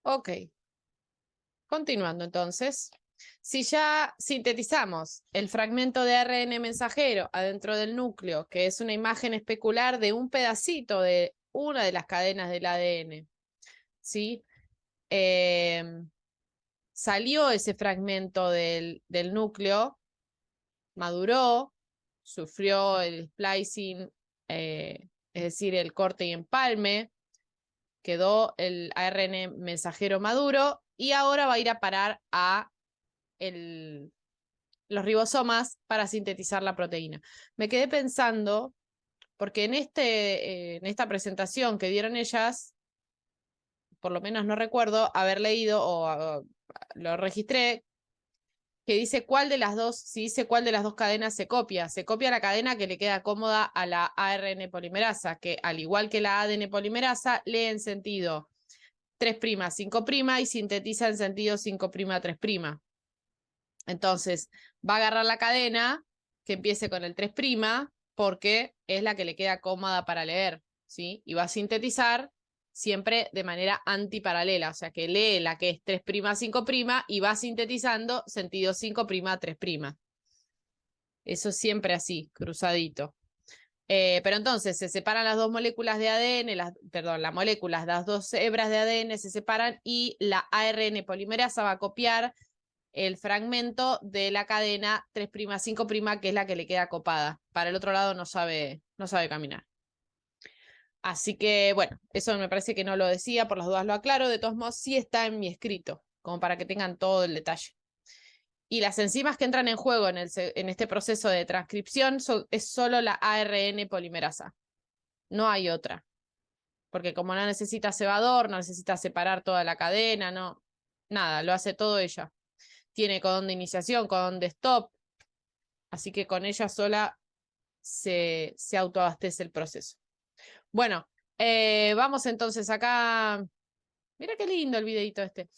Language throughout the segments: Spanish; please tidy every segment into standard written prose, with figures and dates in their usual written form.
Ok, continuando entonces. Si ya sintetizamos el fragmento de ARN mensajero adentro del núcleo, que es una imagen especular de un pedacito de una de las cadenas del ADN, ¿sí? Salió ese fragmento del núcleo, maduró, sufrió el splicing, es decir, el corte y empalme, quedó el ARN mensajero maduro y ahora va a ir a parar a los ribosomas para sintetizar la proteína. Me quedé pensando, porque en esta presentación que dieron ellas, por lo menos no recuerdo haber leído o lo registré, que dice cuál de las dos, si dice cuál de las dos cadenas se copia. Se copia la cadena que le queda cómoda a la ARN polimerasa, que al igual que la ADN polimerasa, lee en sentido 3', 5' y sintetiza en sentido 5', 3'. Entonces, va a agarrar la cadena que empiece con el 3', porque es la que le queda cómoda para leer, ¿sí? Y va a sintetizar siempre de manera antiparalela, o sea que lee la que es 3', 5' y va sintetizando sentido 5', 3'. Eso siempre así, cruzadito. Pero entonces se separan las dos moléculas de ADN, las moléculas, las dos hebras de ADN se separan y la ARN polimerasa va a copiar el fragmento de la cadena 3', 5', que es la que le queda copada. Para el otro lado no sabe caminar. Así que, bueno, eso me parece que no lo decía, por las dudas lo aclaro. De todos modos, sí está en mi escrito, como para que tengan todo el detalle. Y las enzimas que entran en juego en este proceso de transcripción es solo la ARN polimerasa. No hay otra. Porque como no necesita cebador, no necesita separar toda la cadena, no, nada, lo hace todo ella. Tiene codón de iniciación, codón de stop, así que con ella sola se autoabastece el proceso. Bueno, vamos entonces acá. Mira qué lindo el videito este.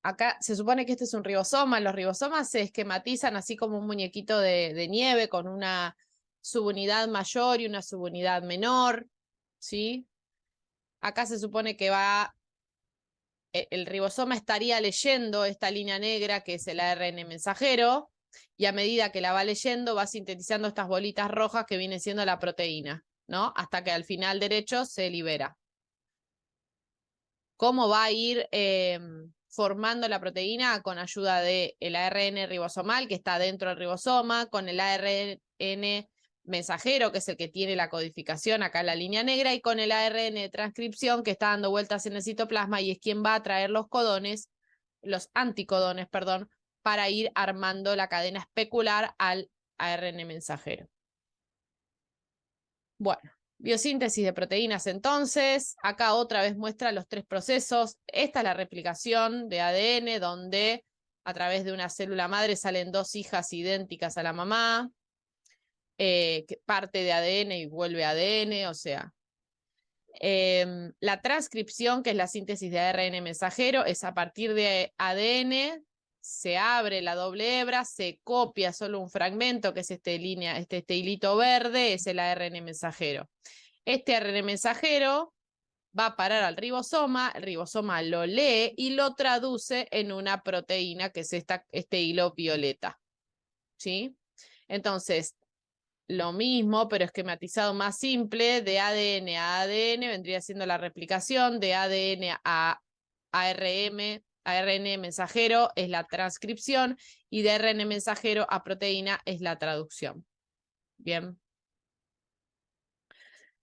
Acá se supone que este es un ribosoma. Los ribosomas se esquematizan así como un muñequito de nieve con una subunidad mayor y una subunidad menor, ¿sí? Acá se supone que el ribosoma estaría leyendo esta línea negra que es el ARN mensajero y a medida que la va leyendo va sintetizando estas bolitas rojas que viene siendo la proteína, ¿no? Hasta que al final derecho se libera. ¿Cómo va a ir formando la proteína? Con ayuda del ARN ribosomal que está dentro del ribosoma, con el ARN mensajero, que es el que tiene la codificación acá en la línea negra, y con el ARN de transcripción que está dando vueltas en el citoplasma y es quien va a traer los anticodones, perdón, para ir armando la cadena especular al ARN mensajero. Bueno, biosíntesis de proteínas entonces. Acá otra vez muestra los tres procesos. Esta es la replicación de ADN, donde a través de una célula madre salen dos hijas idénticas a la mamá, que parte de ADN y vuelve ADN, o sea. La transcripción, que es la síntesis de ARN mensajero, es a partir de ADN, se abre la doble hebra, se copia solo un fragmento, que es este hilito verde, es el ARN mensajero. Este ARN mensajero va a parar al ribosoma, el ribosoma lo lee y lo traduce en una proteína, que es este hilo violeta, ¿sí? Entonces, lo mismo, pero esquematizado más simple, de ADN a ADN, vendría siendo la replicación, de ADN a ARN mensajero es la transcripción, y de ARN mensajero a proteína es la traducción. Bien.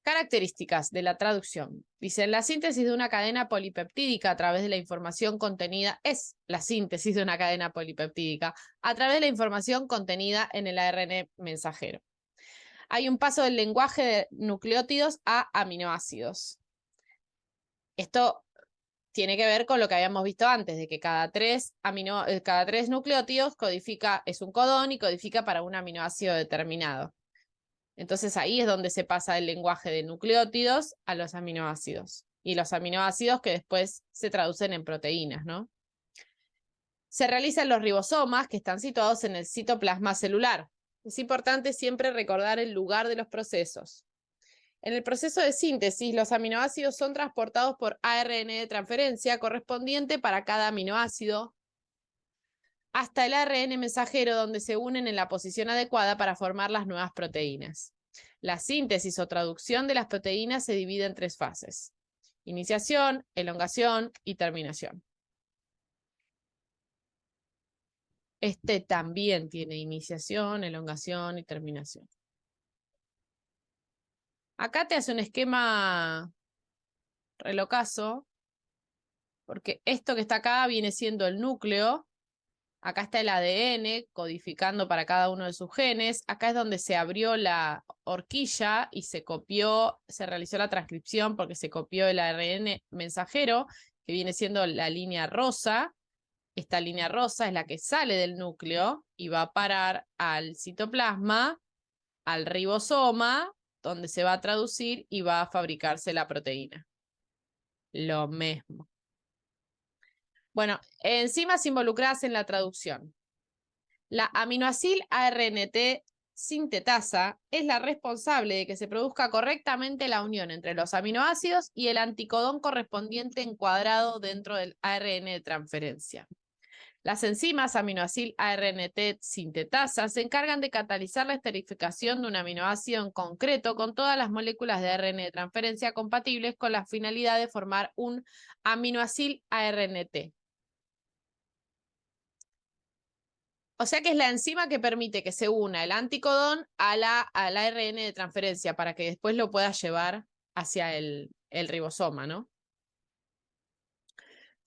Características de la traducción. Dicen, la síntesis de una cadena polipeptídica a través de la información contenida es la síntesis de una cadena polipeptídica a través de la información contenida en el ARN mensajero. Hay un paso del lenguaje de nucleótidos a aminoácidos. Esto tiene que ver con lo que habíamos visto antes, de que cada tres nucleótidos es un codón y codifica para un aminoácido determinado. Entonces ahí es donde se pasa el lenguaje de nucleótidos a los aminoácidos. Y los aminoácidos que después se traducen en proteínas, ¿no? Se realizan los ribosomas, que están situados en el citoplasma celular. Es importante siempre recordar el lugar de los procesos. En el proceso de síntesis, los aminoácidos son transportados por ARN de transferencia correspondiente para cada aminoácido hasta el ARN mensajero, donde se unen en la posición adecuada para formar las nuevas proteínas. La síntesis o traducción de las proteínas se divide en 3 fases: iniciación, elongación y terminación. Este también tiene iniciación, elongación y terminación. Acá te hace un esquema relocazo, porque esto que está acá viene siendo el núcleo. Acá está el ADN codificando para cada uno de sus genes. Acá es donde se abrió la horquilla y se copió, se realizó la transcripción porque se copió el ARN mensajero, que viene siendo la línea rosa. Esta línea rosa es la que sale del núcleo y va a parar al citoplasma, al ribosoma, donde se va a traducir y va a fabricarse la proteína. Lo mismo. Bueno, enzimas involucradas en la traducción. La aminoacil ARNT sintetasa es la responsable de que se produzca correctamente la unión entre los aminoácidos y el anticodón correspondiente encuadrado dentro del ARN de transferencia. Las enzimas aminoacil ARNT sintetasa se encargan de catalizar la esterificación de un aminoácido en concreto con todas las moléculas de ARN de transferencia compatibles con la finalidad de formar un aminoacil ARNT. O sea que es la enzima que permite que se una el anticodón al ARN de transferencia para que después lo pueda llevar hacia el ribosoma, ¿no?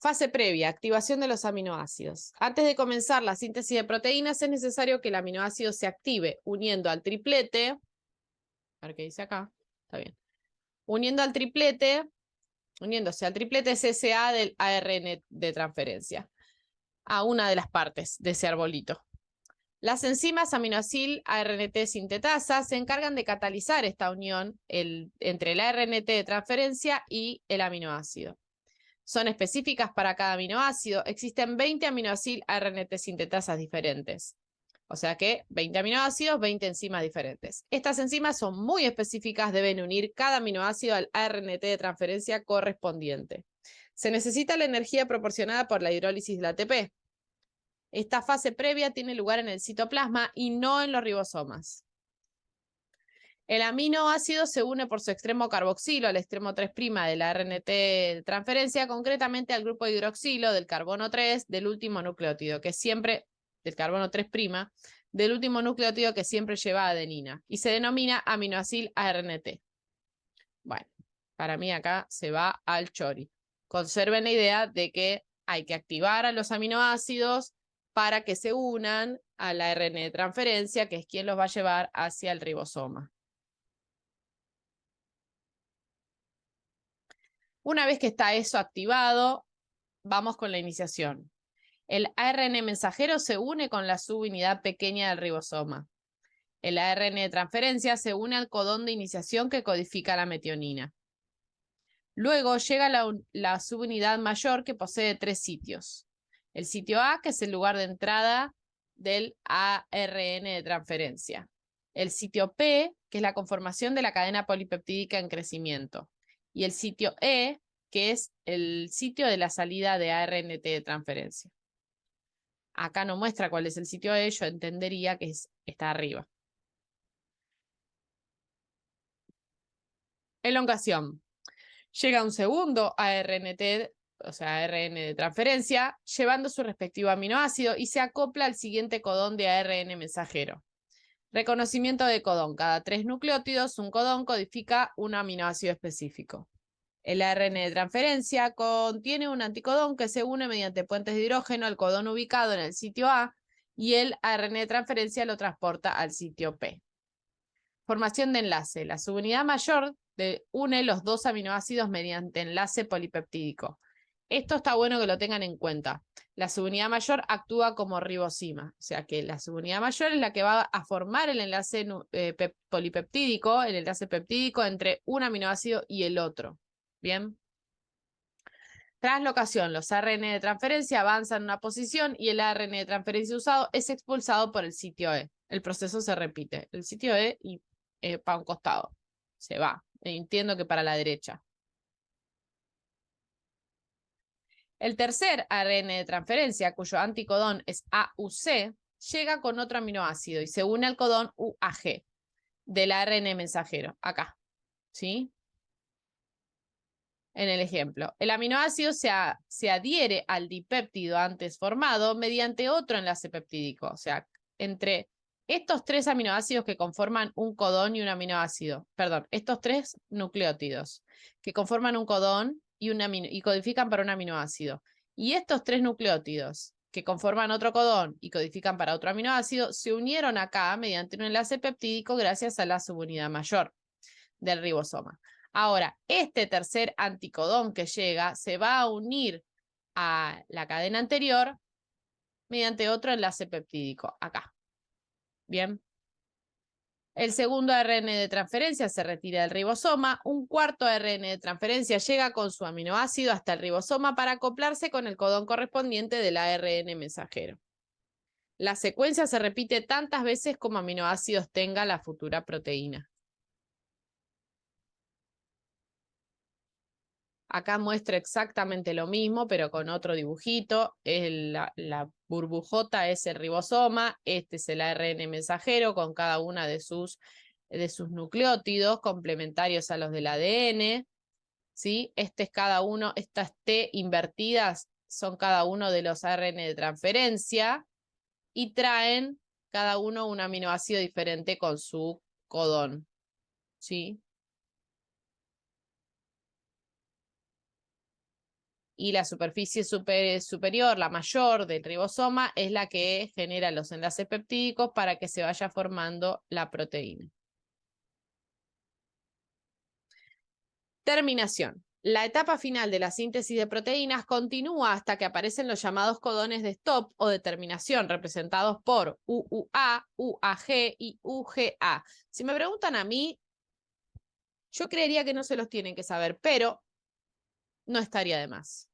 Fase previa, activación de los aminoácidos. Antes de comenzar la síntesis de proteínas es necesario que el aminoácido se active uniendo al triplete, a ver qué dice acá, está bien, uniéndose al triplete CSA del ARN de transferencia, a una de las partes de ese arbolito. Las enzimas aminoacil ARNT sintetasa se encargan de catalizar esta unión entre el ARNT de transferencia y el aminoácido. Son específicas para cada aminoácido. Existen 20 aminoacil ARNT sintetasas diferentes. O sea que 20 aminoácidos, 20 enzimas diferentes. Estas enzimas son muy específicas, deben unir cada aminoácido al ARNT de transferencia correspondiente. Se necesita la energía proporcionada por la hidrólisis del ATP. Esta fase previa tiene lugar en el citoplasma y no en los ribosomas. El aminoácido se une por su extremo carboxilo al extremo 3' de la RNT de transferencia, concretamente al grupo hidroxilo del carbono 3 del último nucleótido, que siempre, del carbono 3', del último nucleótido que siempre lleva adenina, y se denomina aminoacil ARNT. Bueno, para mí acá se va al chori. Conserven la idea de que hay que activar a los aminoácidos para que se unan a la ARN de transferencia, que es quien los va a llevar hacia el ribosoma. Una vez que está eso activado, vamos con la iniciación. El ARN mensajero se une con la subunidad pequeña del ribosoma. El ARN de transferencia se une al codón de iniciación que codifica la metionina. Luego llega la subunidad mayor que posee 3 sitios. El sitio A, que es el lugar de entrada del ARN de transferencia. El sitio P, que es la conformación de la cadena polipeptídica en crecimiento. Y el sitio E, que es el sitio de la salida de ARNT de transferencia. Acá no muestra cuál es el sitio E, yo entendería que está arriba. Elongación. Llega un segundo ARNT, o sea, ARN de transferencia, llevando su respectivo aminoácido y se acopla al siguiente codón de ARN mensajero. Reconocimiento de codón. Cada 3 nucleótidos, un codón codifica un aminoácido específico. El ARN de transferencia contiene un anticodón que se une mediante puentes de hidrógeno al codón ubicado en el sitio A y el ARN de transferencia lo transporta al sitio P. Formación de enlace. La subunidad mayor une los 2 aminoácidos mediante enlace polipeptídico. Esto está bueno que lo tengan en cuenta. La subunidad mayor actúa como ribosima, o sea que la subunidad mayor es la que va a formar el enlace polipeptídico, el enlace peptídico entre un aminoácido y el otro. ¿Bien? Translocación. Los ARN de transferencia avanzan en una posición y el ARN de transferencia usado es expulsado por el sitio E. El proceso se repite. El sitio E y para un costado. Se va. Entiendo que para la derecha. El tercer ARN de transferencia, cuyo anticodón es AUC, llega con otro aminoácido y se une al codón UAG del ARN mensajero, acá, ¿sí? En el ejemplo, el aminoácido se adhiere al dipéptido antes formado mediante otro enlace peptídico, o sea, entre estos tres aminoácidos que conforman un codón y un aminoácido, perdón, estos tres nucleótidos que conforman un codón y codifican para un aminoácido, y estos tres nucleótidos que conforman otro codón y codifican para otro aminoácido, se unieron acá mediante un enlace peptídico gracias a la subunidad mayor del ribosoma. Ahora, este tercer anticodón que llega se va a unir a la cadena anterior mediante otro enlace peptídico, acá. Bien. El segundo ARN de transferencia se retira del ribosoma. Un cuarto ARN de transferencia llega con su aminoácido hasta el ribosoma para acoplarse con el codón correspondiente del ARN mensajero. La secuencia se repite tantas veces como aminoácidos tenga la futura proteína. Acá muestra exactamente lo mismo, pero con otro dibujito. La burbujota es el ribosoma, este es el ARN mensajero con cada una de sus nucleótidos complementarios a los del ADN. ¿Sí? Este es cada uno, estas T invertidas son cada uno de los ARN de transferencia y traen cada uno un aminoácido diferente con su codón. ¿Sí? Y la superficie superior, la mayor del ribosoma, es la que genera los enlaces peptídicos para que se vaya formando la proteína. Terminación. La etapa final de la síntesis de proteínas continúa hasta que aparecen los llamados codones de stop o de terminación, representados por UUA, UAG y UGA. Si me preguntan a mí, yo creería que no se los tienen que saber, pero no estaría de más.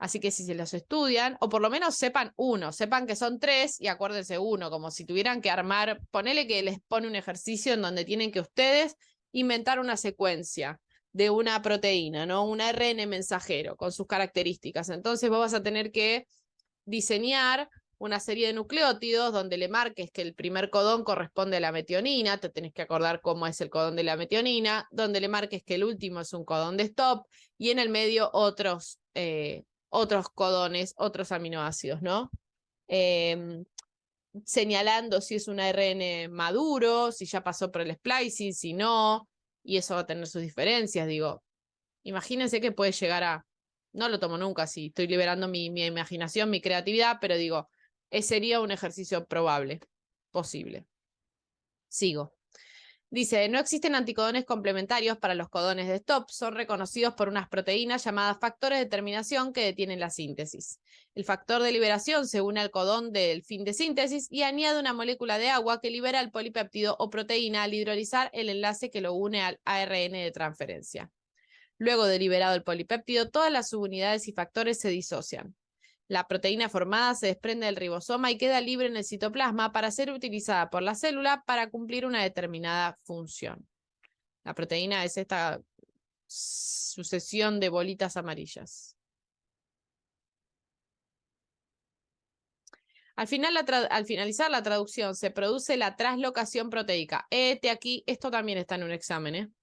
Así que si se los estudian, o por lo menos sepan uno, sepan que son tres y acuérdense uno, como si tuvieran que armar, ponele que les pone un ejercicio en donde tienen que ustedes inventar una secuencia de una proteína, ¿no? Un ARN mensajero con sus características. Entonces vos vas a tener que diseñar una serie de nucleótidos donde le marques que el primer codón corresponde a la metionina, te tenés que acordar cómo es el codón de la metionina, donde le marques que el último es un codón de stop y en el medio otros codones, otros aminoácidos, ¿no? Señalando si es un ARN maduro, si ya pasó por el splicing, si no, y eso va a tener sus diferencias, digo. Imagínense que puede llegar a, no lo tomo nunca así, estoy liberando mi imaginación, mi creatividad, pero digo, sería un ejercicio probable, posible. Sigo. Dice, no existen anticodones complementarios para los codones de stop, son reconocidos por unas proteínas llamadas factores de terminación que detienen la síntesis. El factor de liberación se une al codón del fin de síntesis y añade una molécula de agua que libera el polipéptido o proteína al hidrolizar el enlace que lo une al ARN de transferencia. Luego de liberado el polipéptido, todas las subunidades y factores se disocian. La proteína formada se desprende del ribosoma y queda libre en el citoplasma para ser utilizada por la célula para cumplir una determinada función. La proteína es esta sucesión de bolitas amarillas. Al finalizar la traducción se produce la translocación proteica. Aquí, esto también está en un examen.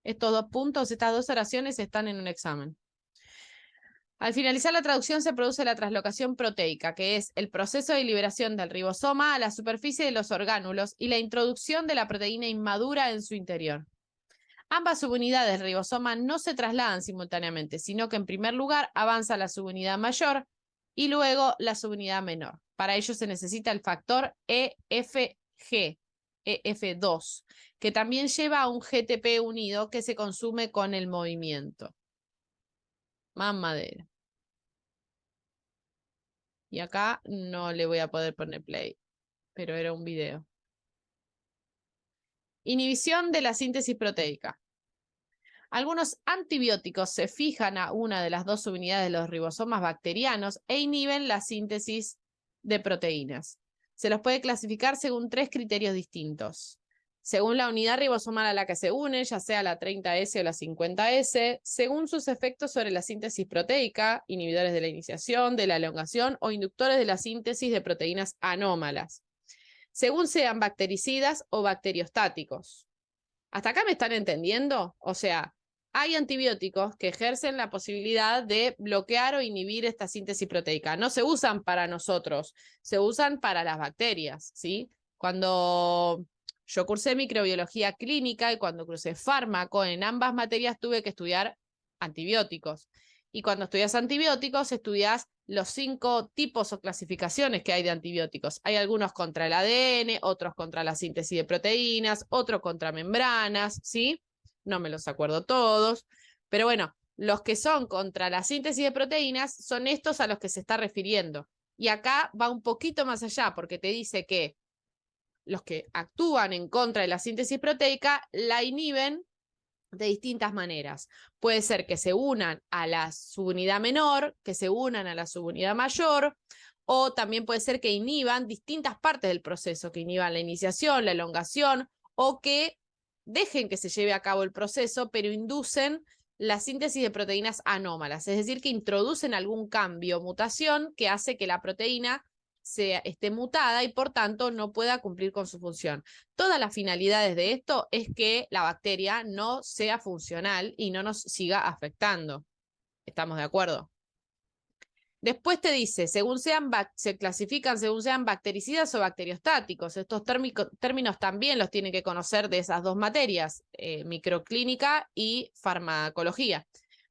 Estos dos puntos, estas dos oraciones están en un examen. Al finalizar la traducción se produce la translocación proteica, que es el proceso de liberación del ribosoma a la superficie de los orgánulos y la introducción de la proteína inmadura en su interior. Ambas subunidades del ribosoma no se trasladan simultáneamente, sino que en primer lugar avanza la subunidad mayor y luego la subunidad menor. Para ello se necesita el factor EFG, EF2, que también lleva a un GTP unido que se consume con el movimiento. Mamadera. Y acá no le voy a poder poner play, pero era un video. Inhibición de la síntesis proteica. Algunos antibióticos se fijan a una de las dos subunidades de los ribosomas bacterianos e inhiben la síntesis de proteínas. Se los puede clasificar según tres criterios distintos. según la unidad ribosomal a la que se une, ya sea la 30S o la 50S, según sus efectos sobre la síntesis proteica, inhibidores de la iniciación, de la elongación o inductores de la síntesis de proteínas anómalas, según sean bactericidas o bacteriostáticos. ¿Hasta acá me están entendiendo? O sea, hay antibióticos que ejercen la posibilidad de bloquear o inhibir esta síntesis proteica. No se usan para nosotros, se usan para las bacterias, ¿sí? Cuando yo cursé microbiología clínica y cuando cursé fármaco, en ambas materias tuve que estudiar antibióticos. Y cuando estudias antibióticos, estudias los 5 tipos o clasificaciones que hay de antibióticos. Hay algunos contra el ADN, otros contra la síntesis de proteínas, otros contra membranas, ¿sí? No me los acuerdo todos, pero bueno, los que son contra la síntesis de proteínas son estos a los que se está refiriendo. Y acá va un poquito más allá, porque te dice que los que actúan en contra de la síntesis proteica la inhiben de distintas maneras. Puede ser que se unan a la subunidad menor, que se unan a la subunidad mayor, o también puede ser que inhiban distintas partes del proceso, que inhiban la iniciación, la elongación, o que dejen que se lleve a cabo el proceso, pero inducen la síntesis de proteínas anómalas, es decir, que introducen algún cambio, mutación, que hace que la proteína esté mutada y por tanto no pueda cumplir con su función. Todas las finalidades de esto es que la bacteria no sea funcional y no nos siga afectando. ¿Estamos de acuerdo? Después te dice, se clasifican según sean bactericidas o bacteriostáticos. Estos términos también los tienen que conocer de esas dos materias, microclínica y farmacología.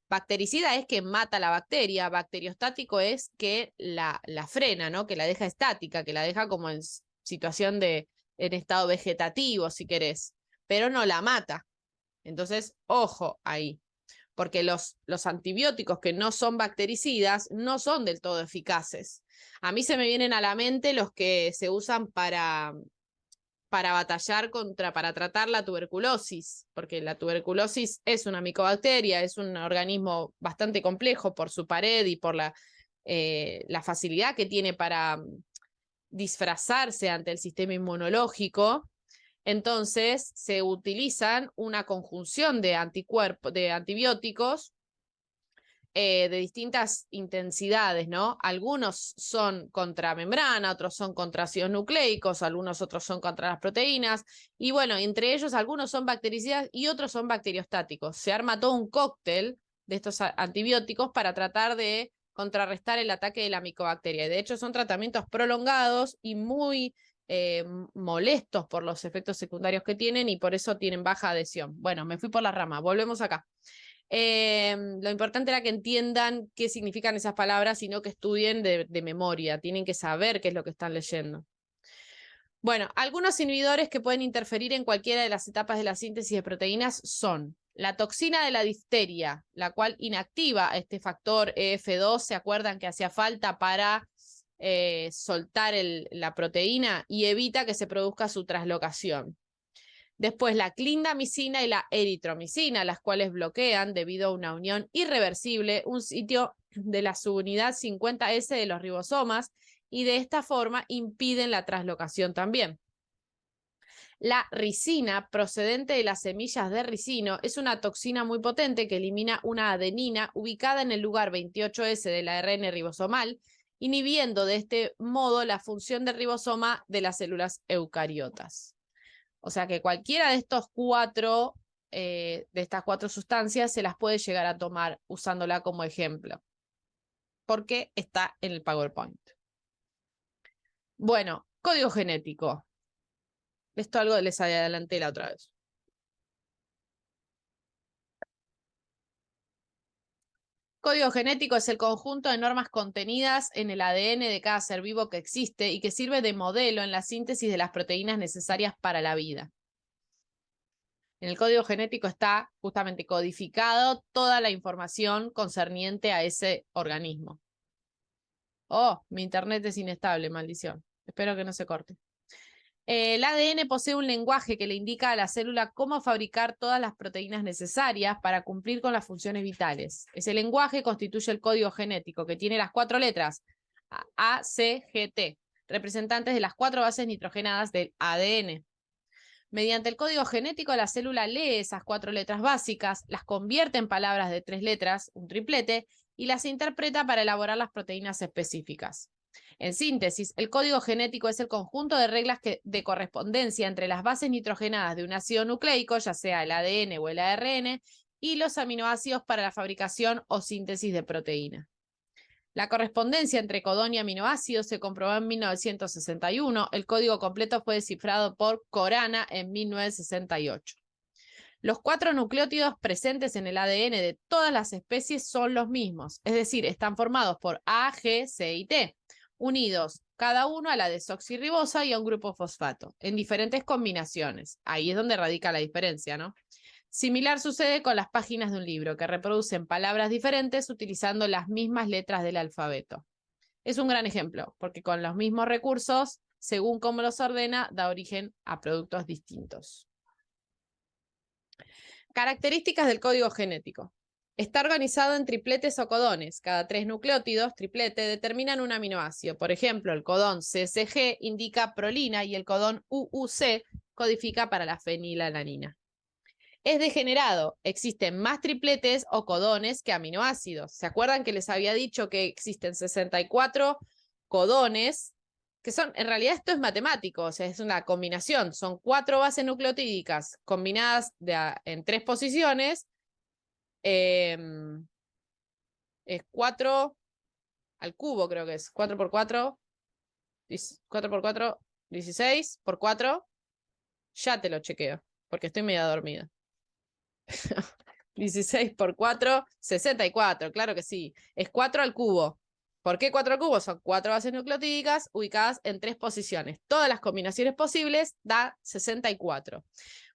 Bactericida es que mata la bacteria, bacteriostático es que la frena, ¿no? Que la deja estática, que la deja como en situación en estado vegetativo, si querés, pero no la mata. Entonces, ojo ahí, porque los antibióticos que no son bactericidas no son del todo eficaces. A mí se me vienen a la mente los que se usan para batallar para tratar la tuberculosis, porque la tuberculosis es una micobacteria, es un organismo bastante complejo por su pared y por la facilidad que tiene para disfrazarse ante el sistema inmunológico. Entonces se utilizan una conjunción de antibióticos de distintas intensidades, ¿no? Algunos son contra membrana, otros son contra ácidos nucleicos, algunos otros son contra las proteínas, y bueno, entre ellos algunos son bactericidas y otros son bacteriostáticos. Se arma todo un cóctel de estos antibióticos para tratar de contrarrestar el ataque de la micobacteria. De hecho, son tratamientos prolongados y muy molestos por los efectos secundarios que tienen y por eso tienen baja adhesión. Bueno, me fui por la rama, volvemos acá. Lo importante era que entiendan qué significan esas palabras y no que estudien de memoria. Tienen que saber qué es lo que están leyendo. Bueno, algunos inhibidores que pueden interferir en cualquiera de las etapas de la síntesis de proteínas son la toxina de la difteria, la cual inactiva este factor EF2. ¿Se acuerdan que hacía falta para soltar la proteína y evita que se produzca su traslocación? Después la clindamicina y la eritromicina, las cuales bloquean, debido a una unión irreversible, un sitio de la subunidad 50S de los ribosomas y de esta forma impiden la traslocación también. La ricina, procedente de las semillas de ricino, es una toxina muy potente que elimina una adenina ubicada en el lugar 28S del ARN ribosomal, inhibiendo de este modo la función del ribosoma de las células eucariotas. O sea que cualquiera de estas cuatro sustancias se las puede llegar a tomar usándola como ejemplo, porque está en el PowerPoint. Bueno, código genético. Esto algo les adelanté la otra vez. Código genético es el conjunto de normas contenidas en el ADN de cada ser vivo que existe y que sirve de modelo en la síntesis de las proteínas necesarias para la vida. En el código genético está justamente codificado toda la información concerniente a ese organismo. Oh, mi internet es inestable, maldición. Espero que no se corte. El ADN posee un lenguaje que le indica a la célula cómo fabricar todas las proteínas necesarias para cumplir con las funciones vitales. Ese lenguaje constituye el código genético, que tiene las 4 letras A, C, G, T, representantes de las 4 bases nitrogenadas del ADN. Mediante el código genético, la célula lee esas 4 letras básicas, las convierte en palabras de 3 letras, un triplete, y las interpreta para elaborar las proteínas específicas. En síntesis, el código genético es el conjunto de reglas de correspondencia entre las bases nitrogenadas de un ácido nucleico, ya sea el ADN o el ARN, y los aminoácidos para la fabricación o síntesis de proteína. La correspondencia entre codón y aminoácidos se comprobó en 1961. El código completo fue descifrado por Khorana en 1968. Los 4 nucleótidos presentes en el ADN de todas las especies son los mismos, es decir, están formados por A, G, C y T, unidos cada uno a la desoxirribosa y a un grupo fosfato, en diferentes combinaciones. Ahí es donde radica la diferencia, ¿no? Similar sucede con las páginas de un libro, que reproducen palabras diferentes utilizando las mismas letras del alfabeto. Es un gran ejemplo, porque con los mismos recursos, según cómo los ordena, da origen a productos distintos. Características del código genético. Está organizado en tripletes o codones. Cada 3 nucleótidos, triplete, determinan un aminoácido. Por ejemplo, el codón CCG indica prolina y el codón UUC codifica para la fenilalanina. Es degenerado. Existen más tripletes o codones que aminoácidos. ¿Se acuerdan que les había dicho que existen 64 codones? Que son, en realidad esto es matemático, o sea, es una combinación. Son 4 bases nucleotídicas combinadas en 3 posiciones. Es 4 al cubo, creo que es. 4 por 4, 4 por 4, 16 por 4. Ya te lo chequeo, porque estoy media dormida. 16 por 4, 64, claro que sí. Es 4 al cubo. ¿Por qué 4 al cubo? Son 4 bases nucleotídicas ubicadas en 3 posiciones. Todas las combinaciones posibles da 64.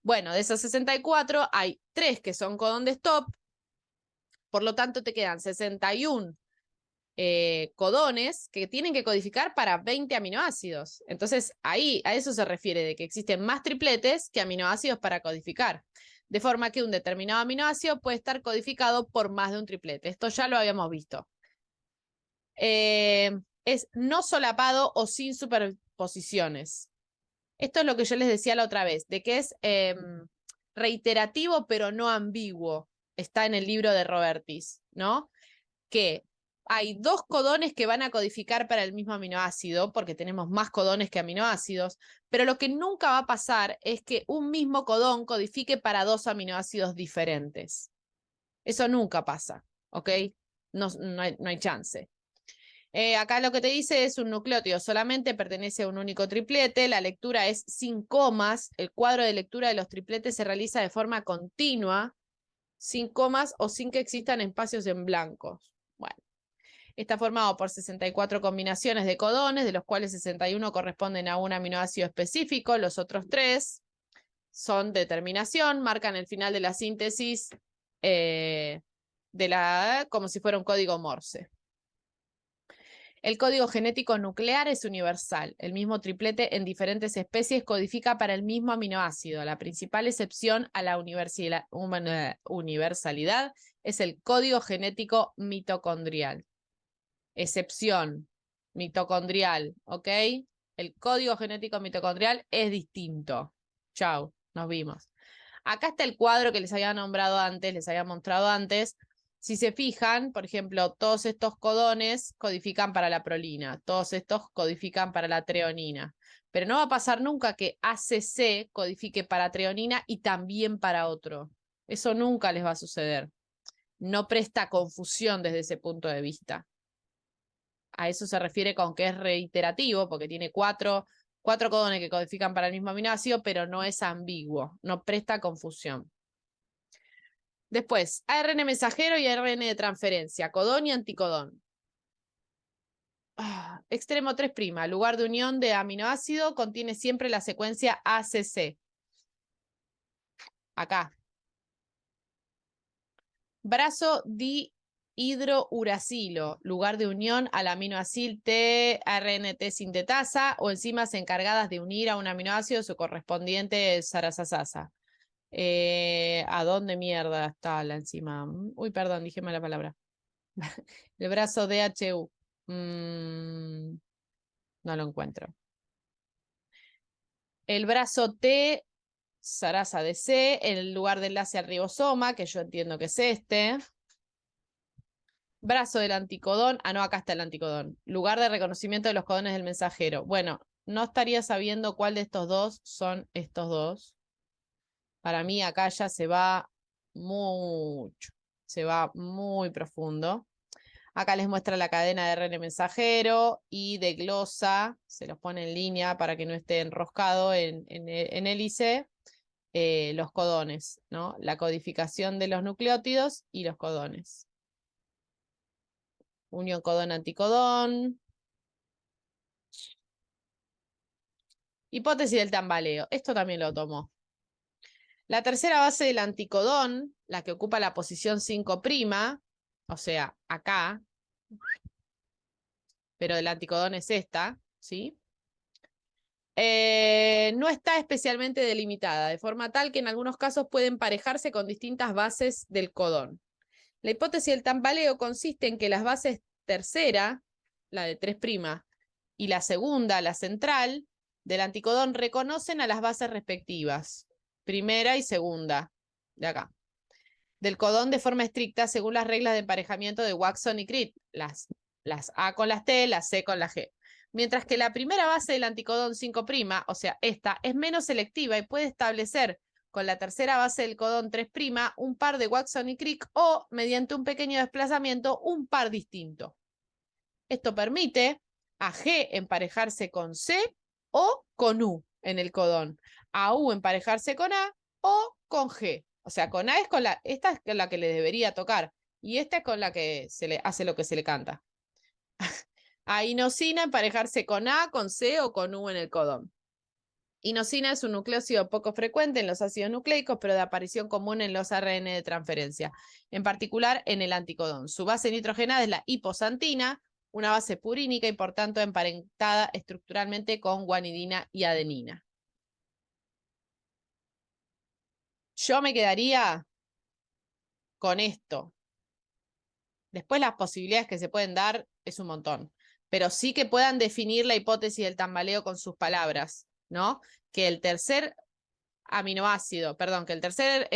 Bueno, de esos 64 hay 3 que son codón de stop. Por lo tanto, te quedan 61 codones que tienen que codificar para 20 aminoácidos. Entonces, ahí a eso se refiere, de que existen más tripletes que aminoácidos para codificar. De forma que un determinado aminoácido puede estar codificado por más de un triplete. Esto ya lo habíamos visto. Es no solapado o sin superposiciones. Esto es lo que yo les decía la otra vez, de que es reiterativo pero no ambiguo. Está en el libro de Robertis, ¿no? Que hay 2 codones que van a codificar para el mismo aminoácido, porque tenemos más codones que aminoácidos, pero lo que nunca va a pasar es que un mismo codón codifique para 2 aminoácidos diferentes. Eso nunca pasa, ¿ok? No hay chance. Acá lo que te dice es un nucleótido solamente pertenece a un único triplete, la lectura es sin comas, el cuadro de lectura de los tripletes se realiza de forma continua, sin comas o sin que existan espacios en blancos. Bueno. Está formado por 64 combinaciones de codones, de los cuales 61 corresponden a un aminoácido específico. Los otros 3 son de terminación, marcan el final de la síntesis como si fuera un código Morse. El código genético nuclear es universal. El mismo triplete en diferentes especies codifica para el mismo aminoácido. La principal excepción a la universalidad es el código genético mitocondrial. Excepción mitocondrial, ¿ok? El código genético mitocondrial es distinto. Chau, nos vimos. Acá está el cuadro que les había nombrado antes, les había mostrado antes. Si se fijan, por ejemplo, todos estos codones codifican para la prolina, todos estos codifican para la treonina. Pero no va a pasar nunca que ACC codifique para treonina y también para otro. Eso nunca les va a suceder. No presta confusión desde ese punto de vista. A eso se refiere con que es reiterativo, porque tiene 4 codones que codifican para el mismo aminoácido, pero no es ambiguo, no presta confusión. Después, ARN mensajero y ARN de transferencia, codón y anticodón. Extremo 3', lugar de unión de aminoácido, contiene siempre la secuencia ACC. Acá. Brazo dihidrouracilo, lugar de unión al aminoácido T-RNT sintetasa o enzimas encargadas de unir a un aminoácido su correspondiente sarasasasa. ¿A dónde mierda está la enzima? Uy, perdón, dije mala palabra. El brazo DHU. No lo encuentro. El brazo T Sarasa de C, en el lugar de enlace al ribosoma, que yo entiendo que es este. Brazo del anticodón. Ah, no, acá está el anticodón. Lugar de reconocimiento de los codones del mensajero. Bueno, no estaría sabiendo cuál de estos dos son estos dos. Para mí acá ya se va mucho. Se va muy profundo. Acá les muestra la cadena de RN mensajero y de glosa. Se los pone en línea para que no esté enroscado en hélice. Los codones, ¿no? La codificación de los nucleótidos y los codones. Unión codón-anticodón. Hipótesis del tambaleo. Esto también lo tomó. La tercera base del anticodón, la que ocupa la posición 5', o sea, acá, pero el anticodón es esta, ¿sí? No está especialmente delimitada, de forma tal que en algunos casos puede emparejarse con distintas bases del codón. La hipótesis del tambaleo consiste en que las bases tercera, la de 3', y la segunda, la central, del anticodón reconocen a las bases respectivas, primera y segunda, de acá, del codón de forma estricta según las reglas de emparejamiento de Watson y Crick, las A con las T, las C con la G. Mientras que la primera base del anticodón 5', o sea, esta, es menos selectiva y puede establecer con la tercera base del codón 3', un par de Watson y Crick o, mediante un pequeño desplazamiento, un par distinto. Esto permite a G emparejarse con C o con U en el codón, a U emparejarse con A o con G. O sea, con A es con esta es con la que le debería tocar y esta es con la que se le hace lo que se le canta. A inosina emparejarse con A, con C o con U en el codón. Inosina es un nucleósido poco frecuente en los ácidos nucleicos, pero de aparición común en los ARN de transferencia, en particular en el anticodón. Su base nitrogenada es la hiposantina, una base purínica y por tanto emparentada estructuralmente con guanidina y adenina. Yo me quedaría con esto. Después las posibilidades que se pueden dar es un montón, pero sí que puedan definir la hipótesis del tambaleo con sus palabras, ¿no? Que el tercer aminoácido, perdón, que el tercer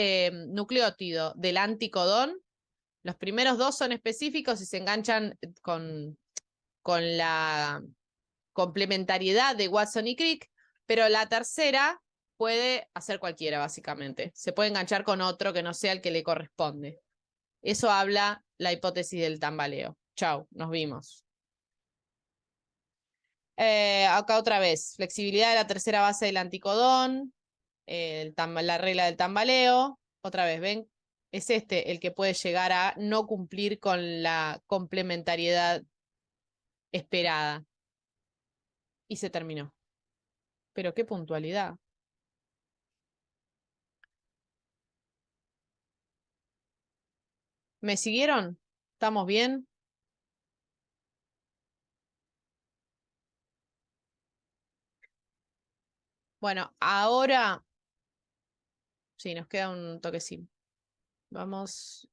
nucleótido del anticodón, los primeros dos son específicos y se enganchan con la complementariedad de Watson y Crick, pero la tercera puede hacer cualquiera, básicamente. Se puede enganchar con otro que no sea el que le corresponde. Eso habla la hipótesis del tambaleo. Chau, nos vimos. Acá otra vez, flexibilidad de la tercera base del anticodón, la regla del tambaleo. Otra vez, ¿ven? Es este el que puede llegar a no cumplir con la complementariedad esperada. Y se terminó. Pero qué puntualidad. ¿Me siguieron? ¿Estamos bien? Bueno, ahora sí, nos queda un toquecín. Vamos.